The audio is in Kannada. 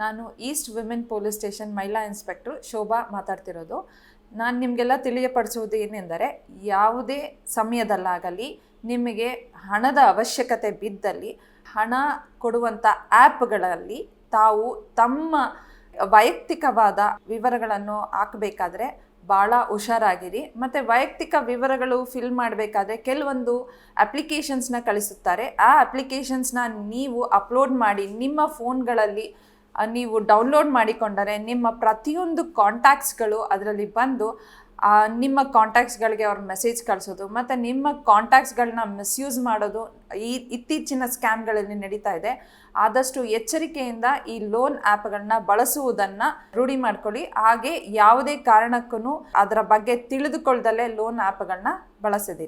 ನಾನು ಈಸ್ಟ್ ವಿಮೆನ್ ಪೊಲೀಸ್ ಸ್ಟೇಷನ್ ಮಹಿಳಾ ಇನ್ಸ್ಪೆಕ್ಟ್ರು ಶೋಭಾ ಮಾತಾಡ್ತಿರೋದು. ನಾನು ನಿಮಗೆಲ್ಲ ತಿಳಿಯಪಡಿಸುವುದು ಏನೆಂದರೆ, ಯಾವುದೇ ಸಮಯದಲ್ಲಾಗಲಿ ನಿಮಗೆ ಹಣದ ಅವಶ್ಯಕತೆ ಬಿದ್ದಲ್ಲಿ ಹಣ ಕೊಡುವಂಥ ಆ್ಯಪ್ಗಳಲ್ಲಿ ತಾವು ತಮ್ಮ ವೈಯಕ್ತಿಕವಾದ ವಿವರಗಳನ್ನು ಹಾಕಬೇಕಾದ್ರೆ ಭಾಳ ಹುಷಾರಾಗಿರಿ. ಮತ್ತು ವೈಯಕ್ತಿಕ ವಿವರಗಳು ಫಿಲ್ ಮಾಡಬೇಕಾದ್ರೆ ಕೆಲವೊಂದು ಅಪ್ಲಿಕೇಶನ್ಸ್ನ ಕಳಿಸುತ್ತಾರೆ. ಆ ಅಪ್ಲಿಕೇಶನ್ಸ್ನ ನೀವು ಅಪ್ಲೋಡ್ ಮಾಡಿ ನಿಮ್ಮ ಫೋನ್ಗಳಲ್ಲಿ ನೀವು ಡೌನ್ಲೋಡ್ ಮಾಡಿಕೊಂಡರೆ ನಿಮ್ಮ ಪ್ರತಿಯೊಂದು ಕಾಂಟ್ಯಾಕ್ಟ್ಸ್ಗಳು ಅದರಲ್ಲಿ ಬಂದು ನಿಮ್ಮ ಕಾಂಟ್ಯಾಕ್ಟ್ಸ್ಗಳಿಗೆ ಅವ್ರ ಮೆಸೇಜ್ ಕಳಿಸೋದು ಮತ್ತು ನಿಮ್ಮ ಕಾಂಟ್ಯಾಕ್ಟ್ಸ್ಗಳನ್ನ ಮಿಸ್ಯೂಸ್ ಮಾಡೋದು ಇತ್ತೀಚಿನ ಸ್ಕ್ಯಾಮ್ಗಳಲ್ಲಿ ನಡೀತಾ ಇದೆ. ಆದಷ್ಟು ಎಚ್ಚರಿಕೆಯಿಂದ ಈ ಲೋನ್ ಆ್ಯಪ್ಗಳನ್ನ ಬಳಸುವುದನ್ನು ರೂಢಿ ಮಾಡ್ಕೊಳ್ಳಿ. ಹಾಗೆ ಯಾವುದೇ ಕಾರಣಕ್ಕೂ ಅದರ ಬಗ್ಗೆ ತಿಳಿದುಕೊಳ್ಳದಲ್ಲೇ ಲೋನ್ ಆ್ಯಪ್ಗಳನ್ನ ಬಳಸದಿರಿ.